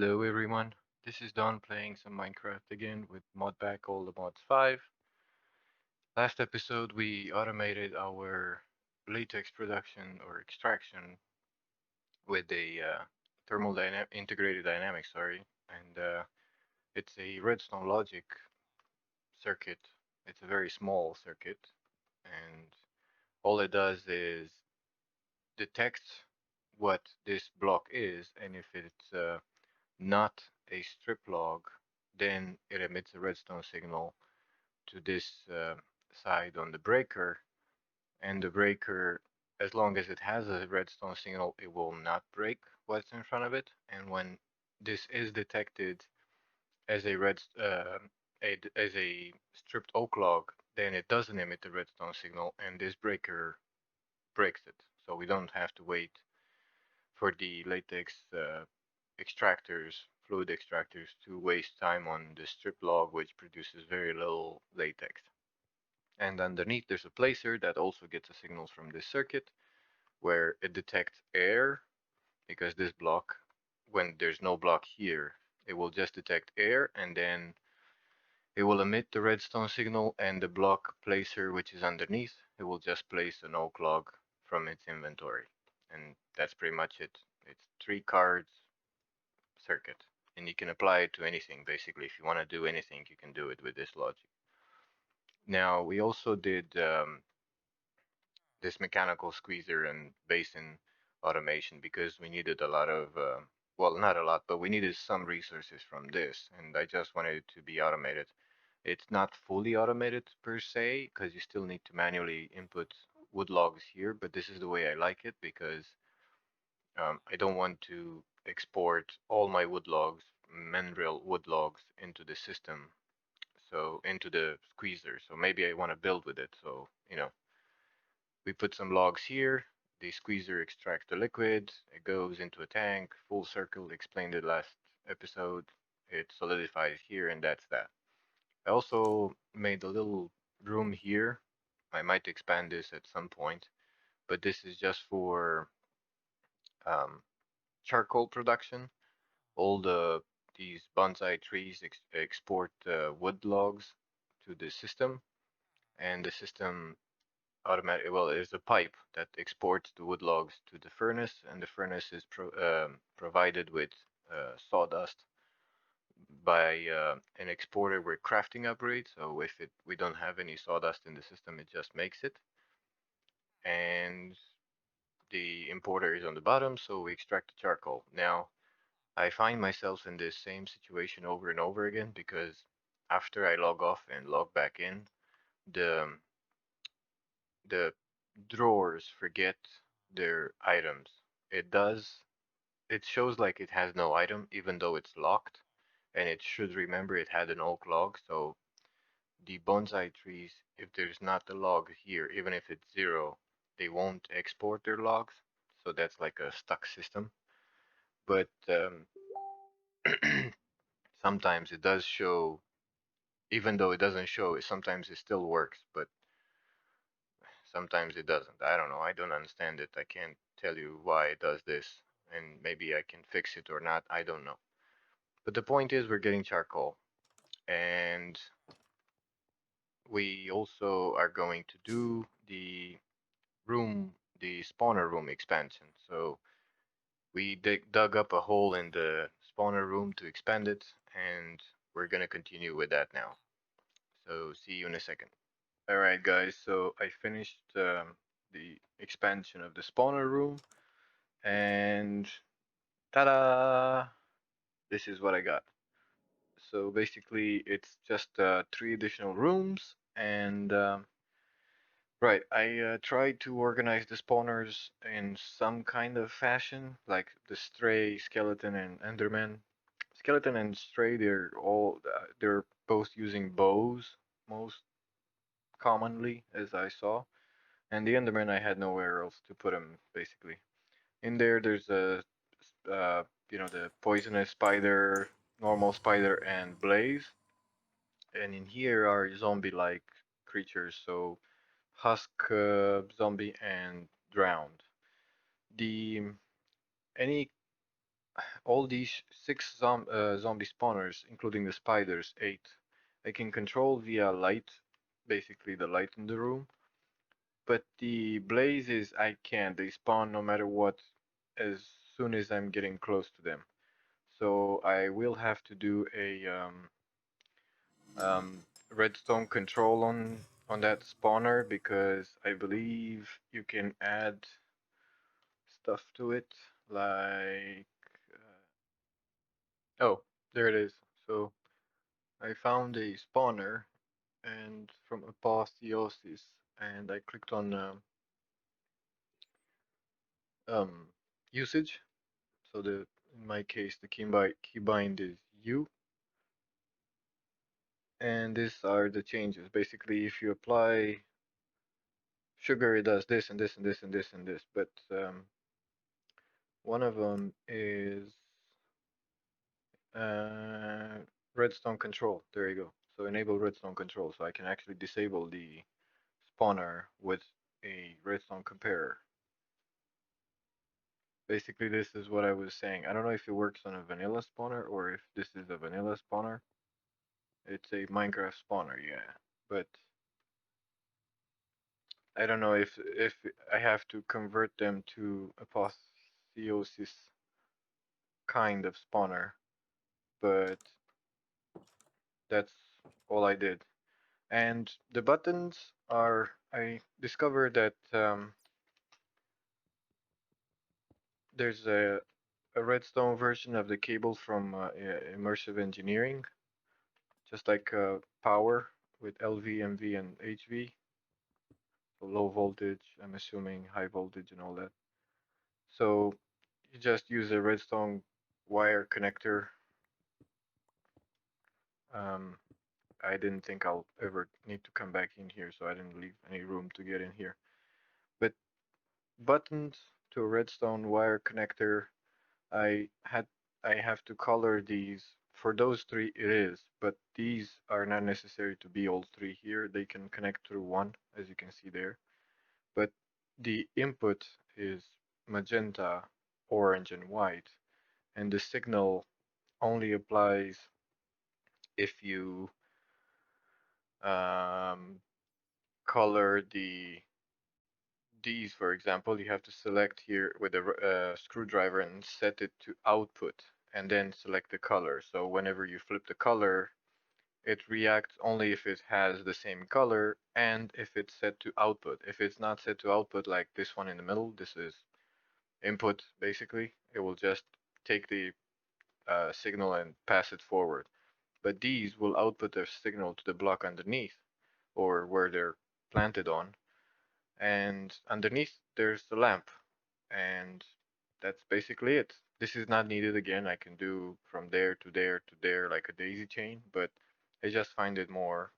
Hello everyone, this is Don playing some Minecraft again with modpack all the mods 5. Last episode we automated our latex production or extraction with a integrated dynamics, sorry, and it's a redstone logic circuit. It's a very small circuit, and all it does is detect what this block is, and if it's not a strip log, then it emits a redstone signal to this side on the breaker, and the breaker, as long as it has a redstone signal, it will not break what's in front of it. And when this is detected as a as a stripped oak log, then it doesn't emit the redstone signal, and this breaker breaks it. So we don't have to wait for the latex extractors, fluid extractors, to waste time on the strip log, which produces very little latex. And underneath there's a placer that also gets a signal from this circuit where it detects air, because this block, when there's no block here, it will just detect air, and then it will emit the redstone signal, and the block placer, which is underneath, it will just place an oak log from its inventory. And that's pretty much it. It's 3 cards circuit, and you can apply it to anything basically. If you want to do anything, you can do it with this logic. Now we also did this mechanical squeezer and basin automation because we needed a lot of well, not a lot, but we needed some resources from this, and I just wanted it to be automated. It's not fully automated per se because you still need to manually input wood logs here, but this is the way I like it because I don't want to export all my wood logs, mandrel wood logs, into the system, so into the squeezer. So maybe I want to build with it. So, we put some logs here. The squeezer extracts the liquid. It goes into a tank, full circle, explained it last episode. It solidifies here, and that's that. I also made a little room here. I might expand this at some point, but this is just for um, charcoal production. All these bonsai trees export wood logs to the system, and the system automatic. Well, there's a pipe that exports the wood logs to the furnace, and the furnace is provided with sawdust by an exporter with crafting upgrade. So if we don't have any sawdust in the system, it just makes it, and the importer is on the bottom, so we extract the charcoal. Now, I find myself in this same situation over and over again because after I log off and log back in, the the drawers forget their items. It does. It shows like it has no item even though it's locked, and it should remember it had an oak log. So the bonsai trees, if there's not a log here, even if it's 0, they won't export their logs. So that's like a stuck system. But sometimes it does show, even though it doesn't show, sometimes it still works, but sometimes it doesn't. I don't know. I don't understand it. I can't tell you why it does this, and maybe I can fix it or not. I don't know. But the point is, we're getting charcoal, and we also are going to do the spawner room expansion. So we dug up a hole in the spawner room to expand it, and we're gonna continue with that now. So see you in a second. Alright guys, so I finished the expansion of the spawner room, and ta-da! This is what I got. So basically it's just 3 additional rooms, and right, I tried to organize the spawners in some kind of fashion, like the stray, skeleton, and enderman. Skeleton and stray, they're both using bows most commonly, as I saw. And the Enderman, I had nowhere else to put him, basically. In there, there's the poisonous spider, normal spider, and blaze. And in here are zombie-like creatures, so husk, zombie, and drowned. The any all these six zombie spawners, including the spiders, eight, I can control via light, basically the light in the room. But the blazes I can't. They spawn no matter what as soon as I'm getting close to them. So I will have to do a um, redstone control on that spawner because I believe you can add stuff to it like oh, there it is. So I found a spawner and from apotheosis and I clicked on um, usage. So the in my case the keybind is U, and these are the changes. Basically, if you apply sugar, it does this and this and this and this and this. But one of them is uh, redstone control. There you go. So enable redstone control, so I can actually disable the spawner with a redstone comparer. Basically, this is what I was saying. I don't know if it works on a vanilla spawner or if this is a vanilla spawner. It's a Minecraft spawner, yeah. But I don't know if I have to convert them to apotheosis kind of spawner, but that's all I did. And the buttons are, I discovered that there's a redstone version of the cable from immersive engineering, just like power with LV, MV, and HV. So low voltage, I'm assuming high voltage and all that. So you just use a redstone wire connector. Um, I didn't think I'll ever need to come back in here, so I didn't leave any room to get in here. But buttons to a redstone wire connector, I had I have to color these. For those three it is, but these are not necessary to be all three here. They can connect through one, as you can see there. But the input is magenta, orange, and white, and the signal only applies if you um, color these, for example, you have to select here with a screwdriver and set it to output and then select the color. So whenever you flip the color, it reacts only if it has the same color and if it's set to output. If it's not set to output, like this one in the middle, this is input basically, it will just take the signal and pass it forward. But these will output their signal to the block underneath or where they're planted on, and underneath there's the lamp, and that's basically it. This is not needed again. I can do from there to there to there like a daisy chain, but I just find it more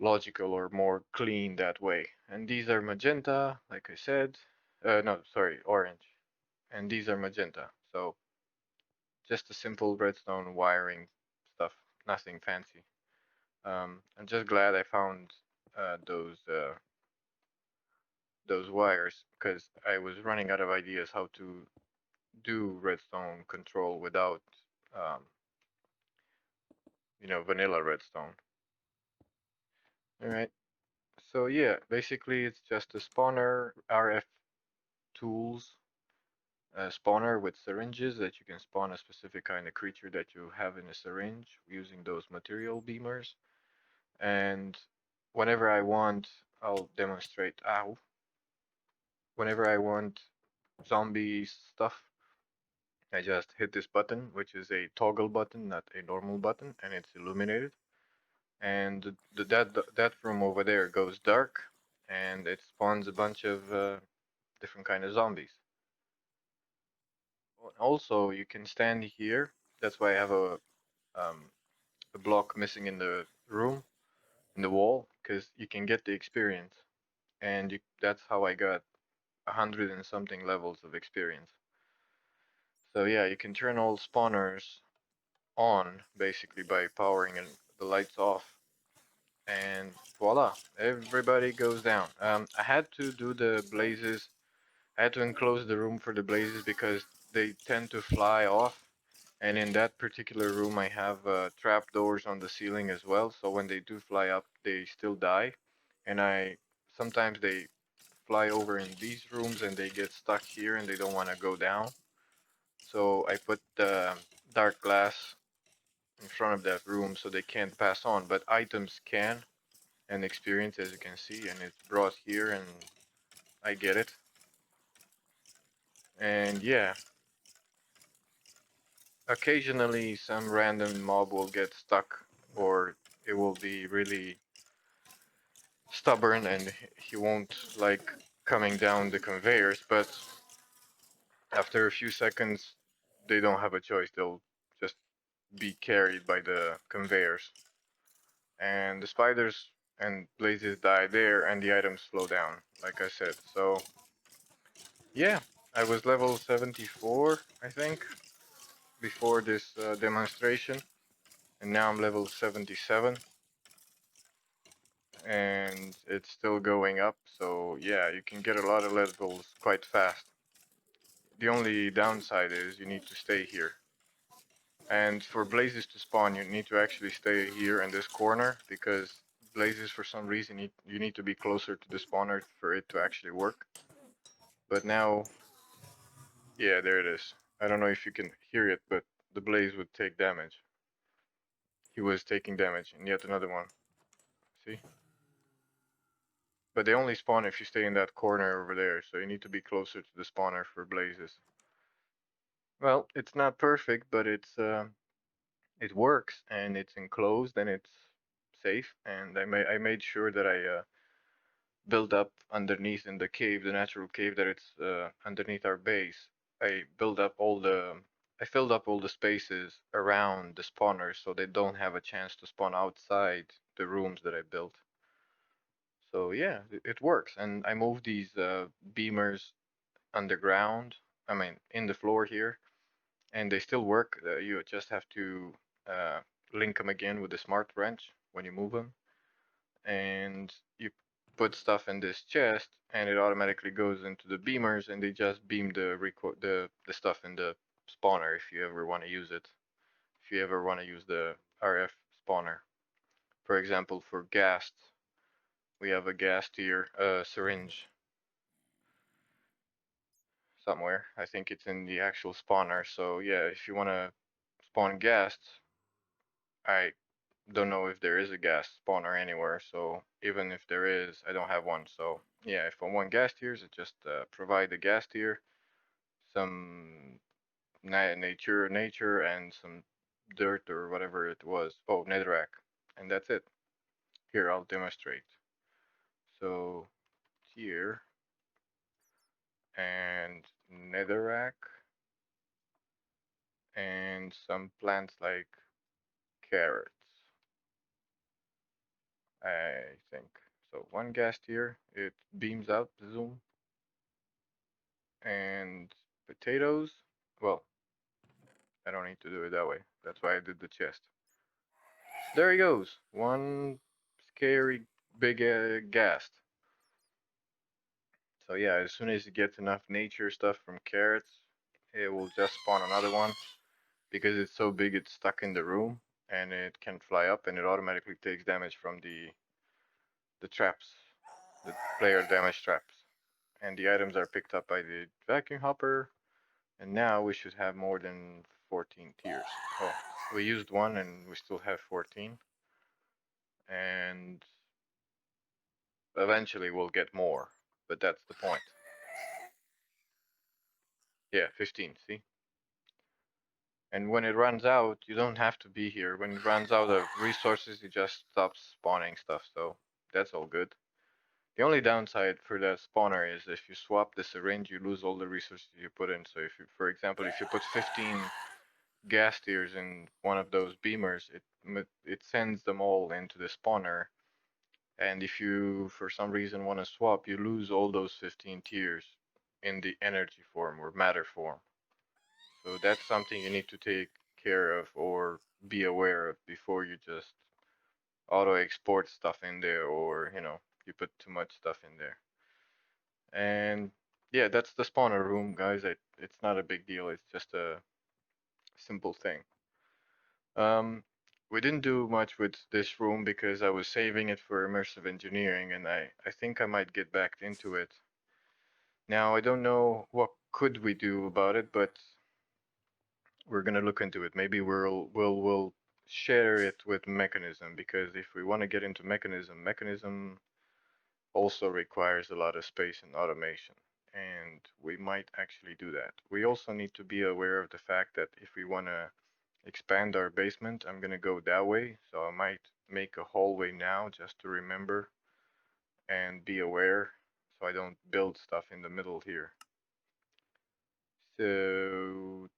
logical or more clean that way. And these are magenta, like I said. No, sorry, orange. And these are magenta. So just a simple redstone wiring stuff, nothing fancy. I'm just glad I found those wires because I was running out of ideas how to do redstone control without um, vanilla redstone. All right. So yeah, basically it's just a spawner RF tools spawner with syringes that you can spawn a specific kind of creature that you have in a syringe using those material beamers. And whenever I want, I'll demonstrate. Ow. Whenever I want zombie stuff, I just hit this button, which is a toggle button, not a normal button, and it's illuminated. And that room over there goes dark, and it spawns a bunch of different kind of zombies. Also, you can stand here. That's why I have a block missing in the room, in the wall, because you can get the experience, and that's how I got 100 and something levels of experience. So yeah, you can turn all spawners on basically by powering the lights off, and voila, everybody goes down. I had to do the blazes. I had to enclose the room for the blazes because they tend to fly off. And in that particular room, I have trap doors on the ceiling as well. So when they do fly up, they still die. And I sometimes they fly over in these rooms and they get stuck here and they don't want to go down. So I put the dark glass in front of that room so they can't pass on, but items can, and experience, as you can see, and it's brought here and I get it. And yeah, occasionally some random mob will get stuck or it will be really stubborn and he won't like coming down the conveyors, but after a few seconds they don't have a choice. They'll just be carried by the conveyors. And the spiders and blazes die there and the items slow down, like I said. So yeah, I was level 74, I think, before this demonstration, and now I'm level 77, and it's still going up. So yeah, you can get a lot of levels quite fast. The only downside is you need to stay here. And for blazes to spawn, you need to actually stay here in this corner because blazes, for some reason, you need to be closer to the spawner for it to actually work. But now, yeah, there it is. I don't know if you can hear it, but the blaze would take damage. He was taking damage, and yet another one. See? But they only spawn if you stay in that corner over there, so you need to be closer to the spawner for blazes. Well, it's not perfect, but it works, and it's enclosed, and it's safe. And I made sure that I built up underneath in the cave, the natural cave that it's underneath our base. I built up all the I filled up all the spaces around the spawners so they don't have a chance to spawn outside the rooms that I built. So yeah, it works. And I moved these beamers underground. I mean, in the floor here, and they still work. You just have to uh, link them again with the smart wrench when you move them, and you put stuff in this chest, and it automatically goes into the beamers, and they just beam the stuff in the spawner if you ever want to use it. If you ever want to use the RF spawner, for example, for gas, we have a gas tier syringe somewhere. I think it's in the actual spawner. So yeah, if you want to spawn gas, I don't know if there is a gas spawner anywhere. So even if there is, I don't have one. So yeah, if I want gas tiers, I just provide the gas tier, some nature, and some dirt or whatever it was. Oh, netherrack, and that's it. Here, I'll demonstrate. So here and netherrack and some plants like carrots, I think. So one gas tier, it beams out, zoom, and potatoes. Well, I don't need to do it that way. That's why I did the chest. There he goes. One scary big ghast. So yeah, as soon as it gets enough nature stuff from carrots, it will just spawn another one because it's so big it's stuck in the room and it can fly up and it automatically takes damage from the traps, the player damage traps. And the items are picked up by the vacuum hopper. And now we should have more than 14 tiers. Oh, we used one and we still have 14. And eventually we'll get more, but that's the point. Yeah, 15, see? And when it runs out, you don't have to be here. When it runs out of resources, it just stops spawning stuff, so that's all good. The only downside for that spawner is if you swap the syringe, you lose all the resources you put in. So if you, for example, if you put 15 gas tiers in one of those beamers, it sends them all into the spawner. And if you, for some reason, want to swap, you lose all those 15 tiers in the energy form or matter form. So that's something you need to take care of or be aware of before you just auto export stuff in there or, you put too much stuff in there. And Yeah, that's the spawner room, guys. It's not a big deal. It's just a simple thing. Um, we didn't do much with this room because I was saving it for immersive engineering, and I think I might get back into it. Now, I don't know what could we do about it, but we're gonna look into it. Maybe we'll share it with mechanism because if we want to get into mechanism also requires a lot of space and automation, and we might actually do that. We also need to be aware of the fact that if we want to expand our basement, I'm gonna go that way, so I might make a hallway now just to remember and be aware so I don't build stuff in the middle here. So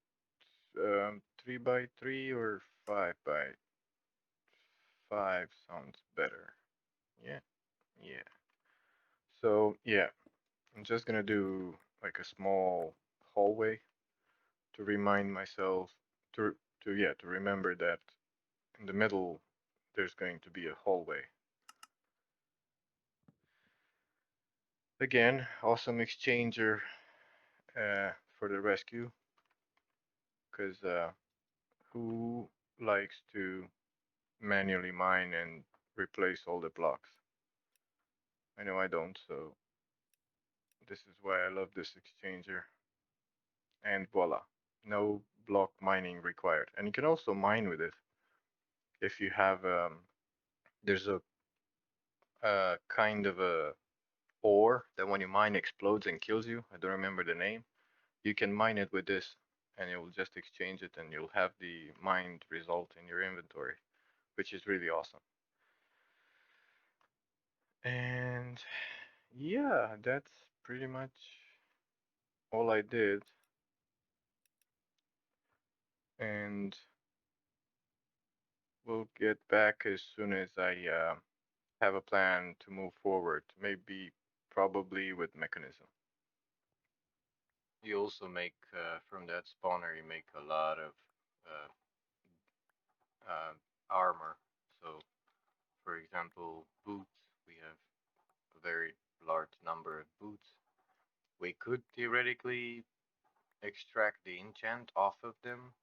3 by 3 or 5 by 5 sounds better. Yeah, yeah. So yeah, I'm just gonna do like a small hallway to remind myself to to remember that in the middle there's going to be a hallway. Again, awesome exchanger for the rescue, because who likes to manually mine and replace all the blocks? I know I don't, so this is why I love this exchanger. And voila, no block mining required. And you can also mine with it if you have there's a kind of a ore that when you mine explodes and kills you. I don't remember the name. You can mine it with this, and it will just exchange it, and you'll have the mined result in your inventory, which is really awesome. And yeah, that's pretty much all I did. And we'll get back as soon as I have a plan to move forward. Maybe, probably with mechanism. You also make from that spawner, you make a lot of uh, armor. So, for example, boots. We have a very large number of boots. We could theoretically extract the enchant off of them,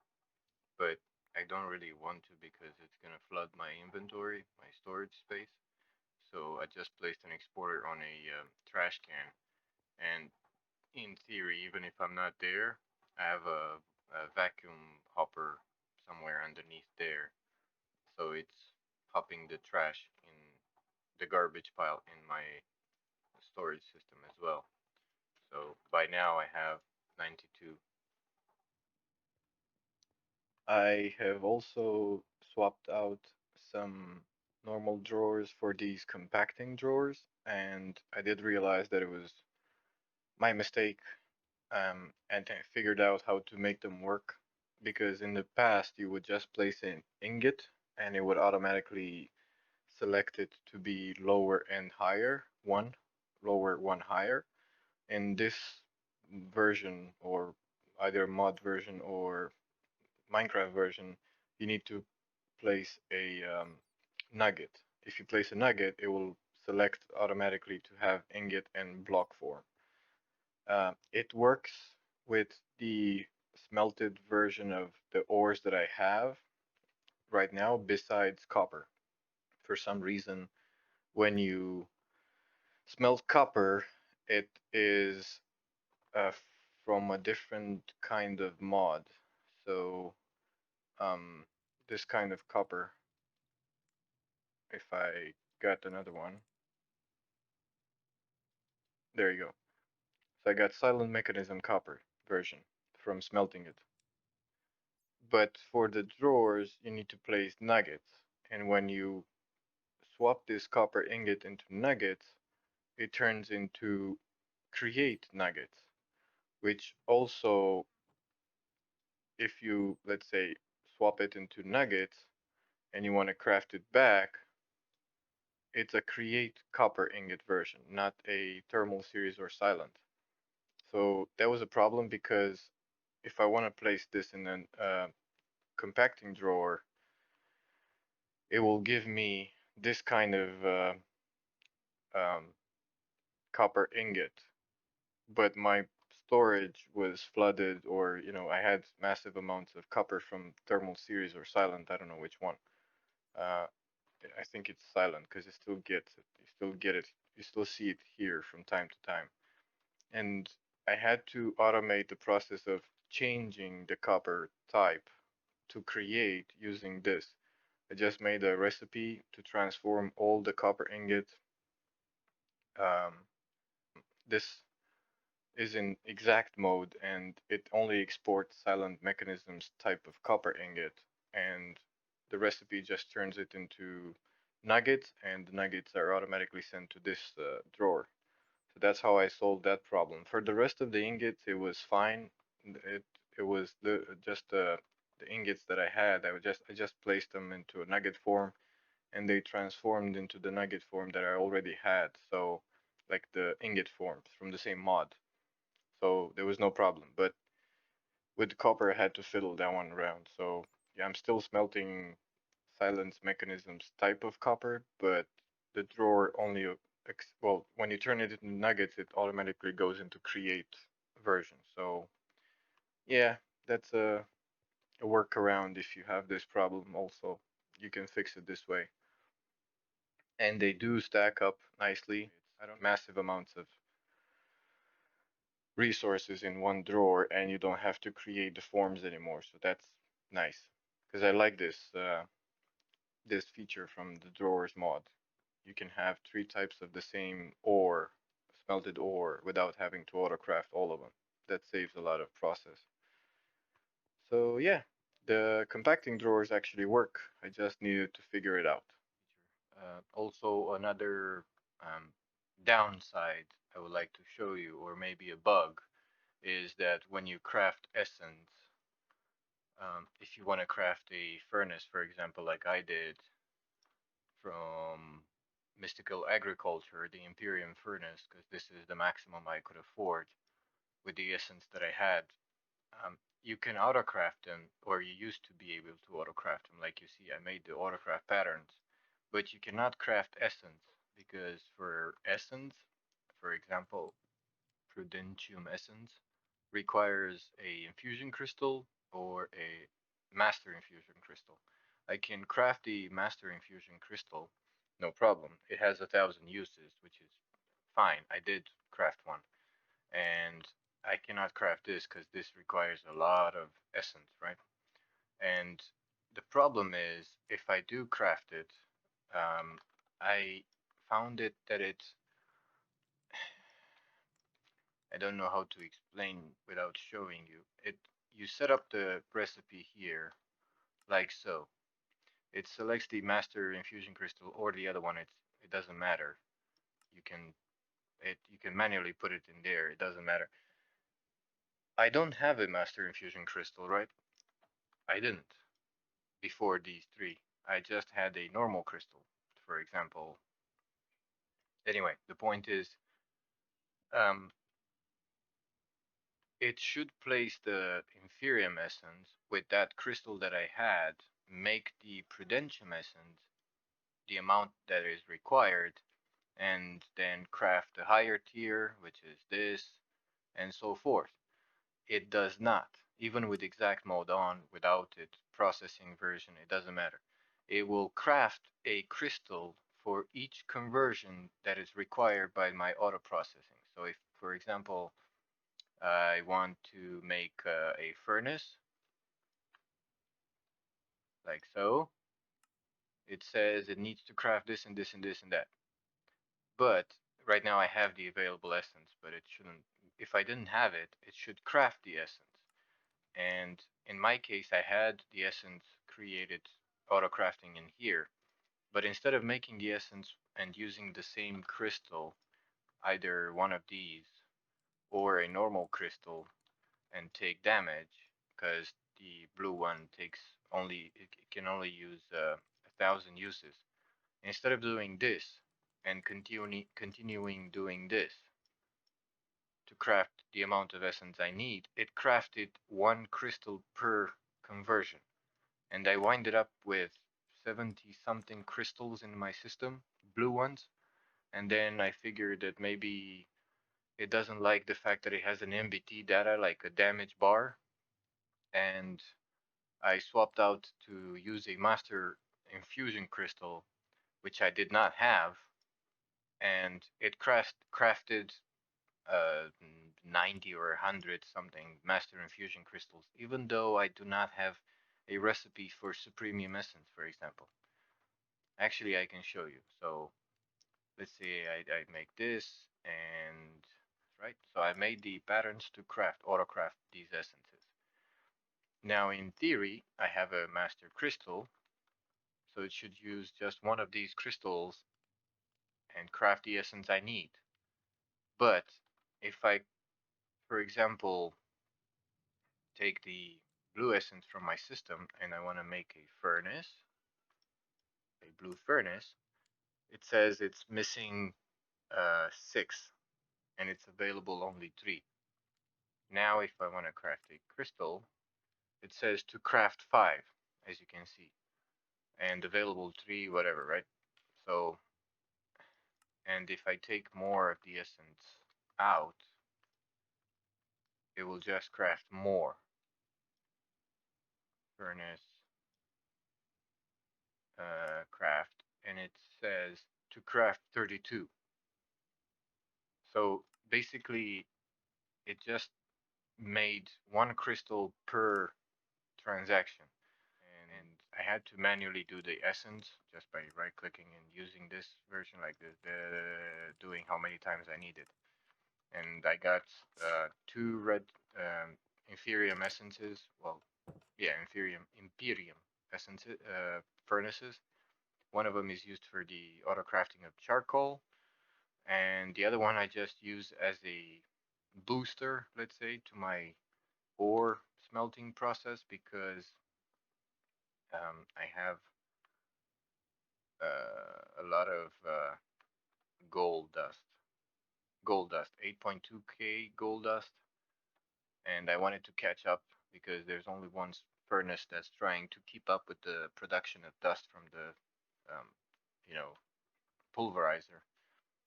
but I don't really want to because it's gonna flood my inventory, my storage space. So I just placed an exporter on a trash can, and in theory, even if I'm not there, I have a vacuum hopper somewhere underneath there, so it's hopping the trash in the garbage pile in my storage system as well. So by now I have 92. I have also swapped out some normal drawers for these compacting drawers, and I did realize that it was my mistake, and I figured out how to make them work. Because in the past, you would just place an ingot, and it would automatically select it to be lower and higher, one lower, one higher. In this version, or either mod version or Minecraft version, you need to place a nugget. If you place a nugget, it will select automatically to have ingot and block form. It works with the smelted version of the ores that I have right now, besides copper. For some reason, when you smelt copper, it is uh, from a different kind of mod. So, um, this kind of copper, if I got another one, there you go. So I got silent mechanism copper version from smelting it. But for the drawers, you need to place nuggets. And when you swap this copper ingot into nuggets, it turns into create nuggets, which also, if you, let's say, swap it into nuggets and you want to craft it back, it's a create copper ingot version, not a thermal series or silent. So that was a problem because if I want to place this in a compacting drawer, it will give me this kind of um, copper ingot. but my storage was flooded, or I had massive amounts of copper from thermal series or silent. I don't know which one. Uh, I think it's silent because it still gets it. You still get it. You still see it here from time to time. And I had to automate the process of changing the copper type to create using this. I just made a recipe to transform all the copper ingot. Um, this is in exact mode and it only exports silent mechanisms type of copper ingot, and the recipe just turns it into nuggets, and the nuggets are automatically sent to this drawer. So that's how I solved that problem. For the rest of the ingots, it was fine. It it was just the ingots that I had. I just placed them into a nugget form, and they transformed into the nugget form that I already had. So like the ingot forms from the same mod. So there was no problem. But with copper, I had to fiddle that one around. So yeah, I'm still smelting silence mechanisms type of copper, but the drawer only, well, when you turn it into nuggets, it automatically goes into create version. So yeah, that's a workaround if you have this problem also. You can fix it this way. And they do stack up nicely. I don't massive amounts of resources in one drawer, and you don't have to create the forms anymore. So that's nice because I like this feature from the drawers mod. You can have three types of the same ore, smelted ore, without having to autocraft all of them. That saves a lot of process. So yeah, the compacting drawers actually work. I just needed to figure it out. Also, another um, downside I would like to show you, or maybe a bug, is that when you craft essence, if you want to craft a furnace, for example, like I did from Mystical Agriculture, the Imperium furnace, because this is the maximum I could afford with the essence that I had. You can autocraft them, or you used to be able to autocraft them. Like you see, I made the autocraft patterns, but you cannot craft essence because for essence, for example, Prudentium essence requires a infusion crystal or a master infusion crystal. I can craft the master infusion crystal, no problem. It has 1,000 uses, which is fine. I did craft one, and I cannot craft this because this requires a lot of essence, right? And the problem is, if I do craft it, I found it that I don't know how to explain without showing you. You set up the recipe here like so. It selects the master infusion crystal or the other one. It doesn't matter. You can you can manually put it in there. It doesn't matter. I don't have a master infusion crystal, right? I didn't before these three. I just had a normal crystal, for example. Anyway, the point is, um, it should place the inferium essence with that crystal that I had, make the prudentium essence the amount that is required, and then craft a higher tier, which is this, and so forth. It does not. Even with exact mode on, without it processing version, it doesn't matter. It will craft a crystal for each conversion that is required by my auto processing. So if, for example, I want to make a furnace, like so, it says it needs to craft this and this and this and that. But right now I have the available essence, but it shouldn't, if I didn't have it, it should craft the essence. And in my case, I had the essence created auto crafting in here, but instead of making the essence and using the same crystal, either one of these or a normal crystal, and take damage, because the blue one takes only, it can only use 1,000 uses. Instead of doing this and continuing doing this to craft the amount of essence I need, it crafted one crystal per conversion. And I winded up with 70 something crystals in my system, blue ones. And then I figured that maybe it doesn't like the fact that it has an MBT data, like a damage bar, and I swapped out to use a master infusion crystal, which I did not have, and it crafted 90 or 100 something master infusion crystals, even though I do not have a recipe for supremium essence, for example. Actually, I can show you. So let's say I make this, and right, so I made the patterns to auto craft these essences. Now in theory I have a master crystal, so it should use just one of these crystals and craft the essence I need. But if I, for example, take the blue essence from my system and I want to make a furnace, a blue furnace, it says it's missing 6 and it's available only 3. Now if I want to craft a crystal, it says to craft 5, as you can see, and available 3, whatever, right? So, and if I take more of the essence out, it will just craft more. Furnace, craft, and it says to craft 32. So basically, it just made one crystal per transaction. And I had to manually do the essence just by right clicking and using this version like this, doing how many times I needed. And I got 2 red Inferium essences. Well, yeah, Imperium essences, furnaces. One of them is used for the auto crafting of charcoal, and the other one I just use as a booster, let's say, to my ore smelting process because I have a lot of gold dust. Gold dust, 8.2k gold dust, and I wanted to catch up because there's only one furnace that's trying to keep up with the production of dust from the, um, you know, pulverizer.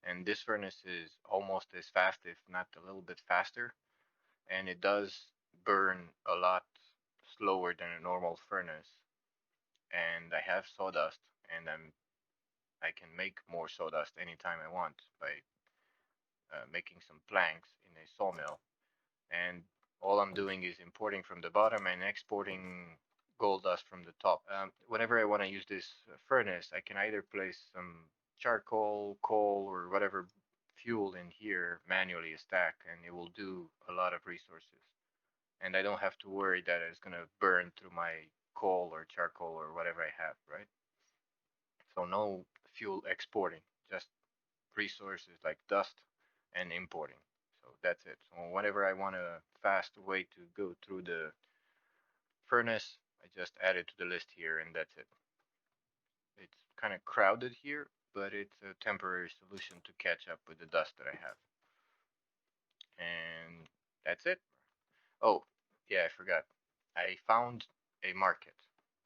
And this furnace is almost as fast, if not a little bit faster, and it does burn a lot slower than a normal furnace. And I have sawdust, and I can make more sawdust anytime I want by making some planks in a sawmill. And all I'm doing is importing from the bottom and exporting gold dust from the top. Whenever I want to use this furnace, I can either place some charcoal, coal, or whatever fuel in here manually, a stack, and it will do a lot of resources. And I don't have to worry that it's going to burn through my coal or charcoal or whatever I have, right? So no fuel exporting, just resources like dust and importing. So that's it. So whenever I want a fast way to go through the furnace, I just add it to the list here and that's it. It's kind of crowded here, but it's a temporary solution to catch up with the dust that I have. And that's it. Oh, yeah, I forgot. I found a market.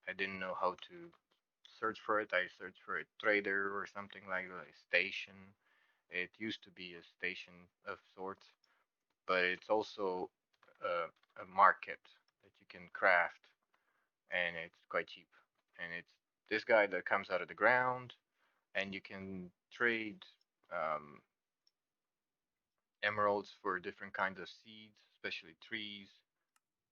I didn't know how to search for it. I searched for a trader or something like that, a station. It used to be a station of sorts, but it's also a market that you can craft, and it's quite cheap. And it's this guy that comes out of the ground, and you can trade um, emeralds for different kinds of seeds, especially trees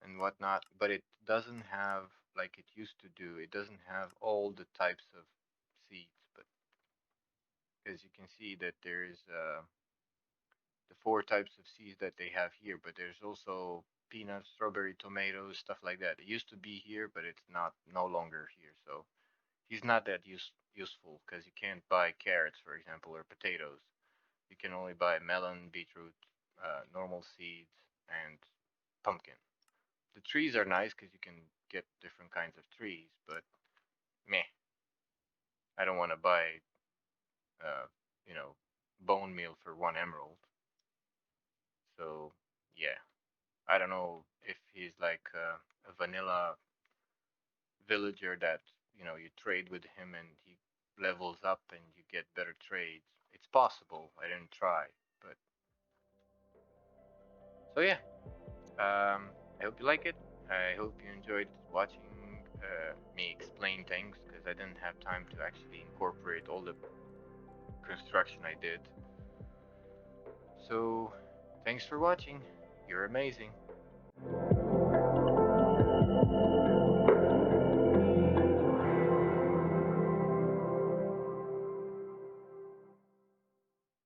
and whatnot. But it doesn't have like it used to do. It doesn't have all the types of seeds, but because you can see that there is the 4 types of seeds that they have here, but there's also peanuts, strawberry, tomatoes, stuff like that. It used to be here, but it's not no longer here. So he's not that useful because you can't buy carrots, for example, or potatoes. You can only buy melon, beetroot, normal seeds, and pumpkin. The trees are nice because you can get different kinds of trees, but meh, I don't want to buy, uh, you know, bone meal for 1 emerald. So yeah. I don't know if he's like a vanilla villager that you trade with him and he levels up and you get better trades. It's possible. I didn't try, but So yeah, I hope you like it. I hope you enjoyed watching me explain things because I didn't have time to actually incorporate all the construction I did. So thanks for watching. You're amazing.